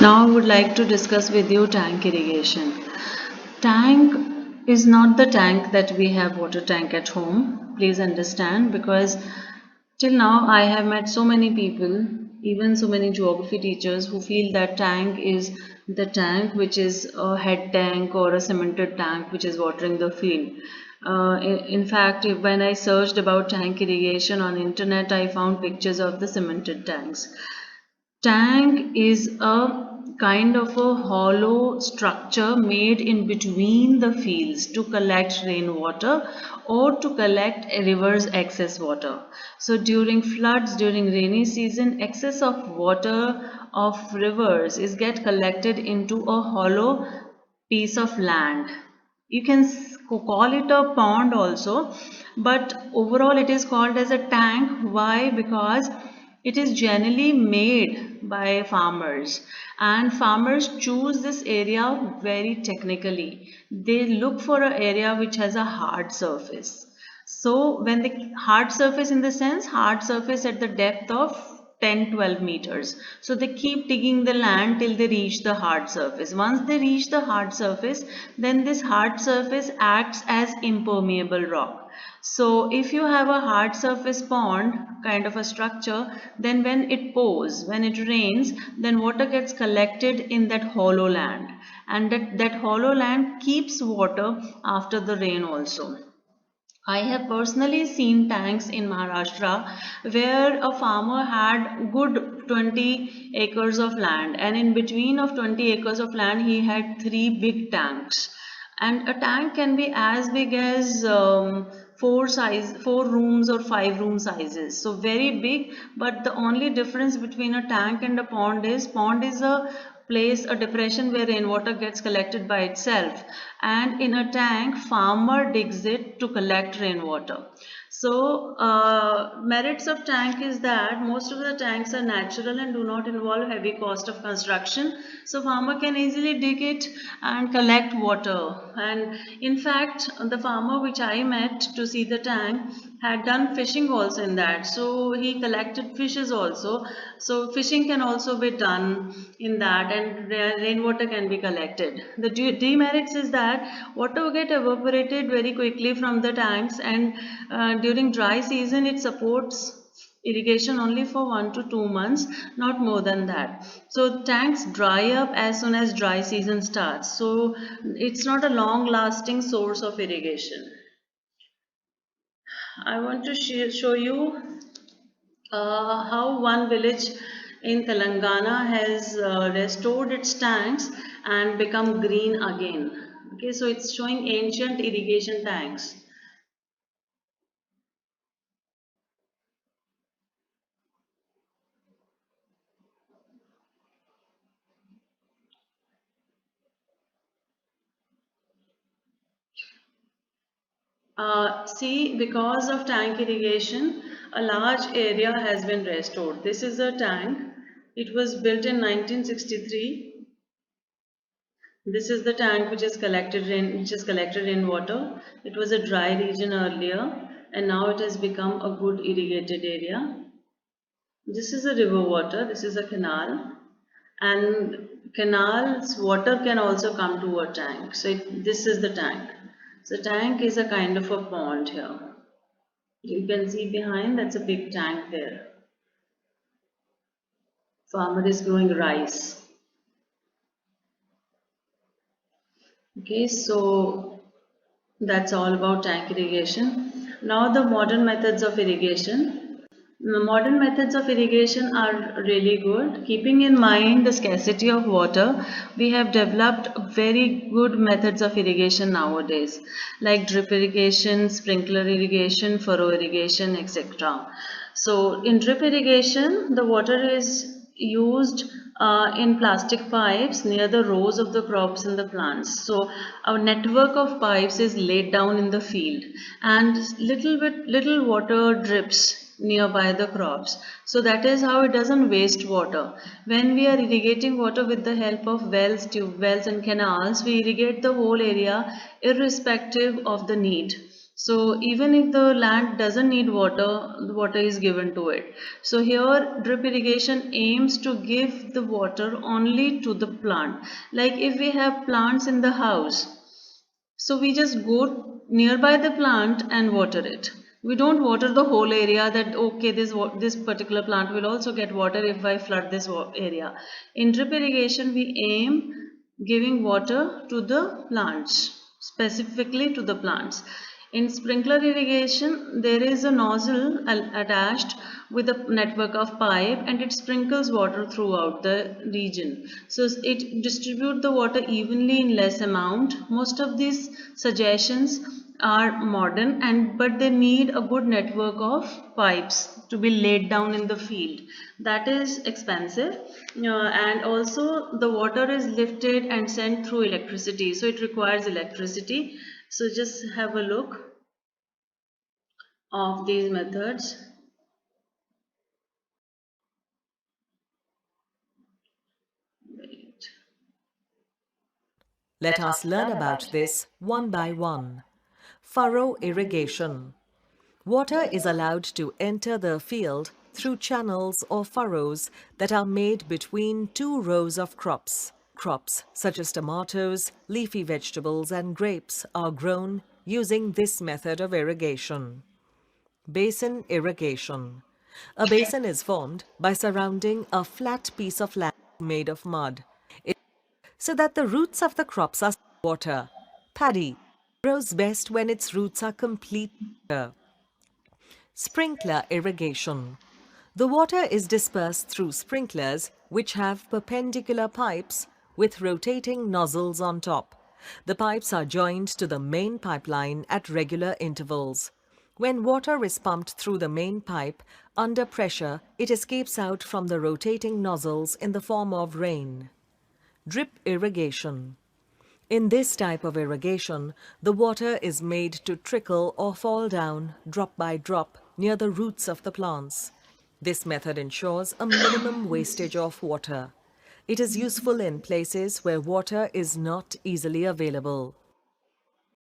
Now I would like to discuss with you tank irrigation. Tank is not the tank that we have water tank at home. Please understand, because till now I have met so many people, even so many geography teachers, who feel that tank is the tank which is a head tank or a cemented tank which is watering the field. In fact, when I searched about tank irrigation on internet, I found pictures of the cemented tanks. Tank is a kind of a hollow structure made in between the fields to collect rainwater or to collect a river's excess water. So during floods, during rainy season, excess of water of rivers is get collected into a hollow piece of land. You can call it a pond also, but overall it is called as a tank. Why? Because it is generally made by farmers, and farmers choose this area very technically. They look for an area which has a hard surface. So when the hard surface, in the sense hard surface at the depth of 10-12 meters, so they keep digging the land till they reach the hard surface. Once they reach the hard surface, then this hard surface acts as impermeable rock. So if you have a hard surface pond kind of a structure, then when it pours, when it rains, then water gets collected in that hollow land, and that hollow land keeps water after the rain also. I have personally seen tanks in Maharashtra where a farmer had good 20 acres of land, and in between of 20 acres of land he had three big tanks. And a tank can be as big as four rooms or five room sizes, so very big. But the only difference between a tank and a pond is a place, a depression where rainwater gets collected by itself, and in a tank farmer digs it to collect rainwater. So merits of tank is that most of the tanks are natural and do not involve heavy cost of construction, so farmer can easily dig it and collect water. And in fact, the farmer which I met to see the tank had done fishing also in that, so he collected fishes also. So fishing can also be done in that, and rainwater can be collected. The demerits is that water will get evaporated very quickly from the tanks, and during dry season it supports irrigation only for 1 to 2 months, not more than that. So tanks dry up as soon as dry season starts, so it's not a long lasting source of irrigation. I want to show you how one village in Telangana has restored its tanks and become green again. Okay, so it's showing ancient irrigation tanks. See, because of tank irrigation, a large area has been restored. This is a tank. It was built in 1963. This is the tank which is collected rainwater. It was a dry region earlier, and now it has become a good irrigated area. This is a river water, this is a canal, and canals water can also come to a tank. So this is the tank. So tank is a kind of a pond here. You can see behind, that's a big tank there. Farmer is growing rice. Okay, so that's all about tank irrigation. Now the modern methods of irrigation. The modern methods of irrigation are really good. Keeping in mind the scarcity of water, we have developed very good methods of irrigation nowadays, like drip irrigation, sprinkler irrigation, furrow irrigation, etc. So in drip irrigation, the water is used in plastic pipes near the rows of the crops and the plants. So a network of pipes is laid down in the field, and little water drips nearby the crops. So that is how it doesn't waste water. When we are irrigating water with the help of wells, tube wells and canals, we irrigate the whole area irrespective of the need. So even if the land doesn't need water, the water is given to it. So here drip irrigation aims to give the water only to the plant. Like if we have plants in the house, so we just go nearby the plant and water it. We don't water the whole area that okay this particular plant will also get water if I flood this area. In drip irrigation we aim giving water to the plants, specifically to the plants. In sprinkler irrigation, there is a nozzle attached with a network of pipe and it sprinkles water throughout the region. So it distributes the water evenly in less amount. Most of these suggestions are modern and but they need a good network of pipes to be laid down in the field. That is expensive, and also the water is lifted and sent through electricity, so it requires electricity. So just have a look of these methods. Wait. Let us learn about this one by one. Furrow irrigation. Water is allowed to enter the field through channels or furrows that are made between two rows of crops. Crops such as tomatoes, leafy vegetables, and grapes are grown using this method of irrigation. Basin irrigation. A basin is formed by surrounding a flat piece of land made of mud so that the roots of the crops are water. Paddy grows best when its roots are complete water. Sprinkler irrigation. The water is dispersed through sprinklers which have perpendicular pipes with rotating nozzles on top. The pipes are joined to the main pipeline at regular intervals. When water is pumped through the main pipe, under pressure, it escapes out from the rotating nozzles in the form of rain. Drip irrigation. In this type of irrigation, the water is made to trickle or fall down drop by drop near the roots of the plants. This method ensures a minimum wastage of water. It is useful in places where water is not easily available.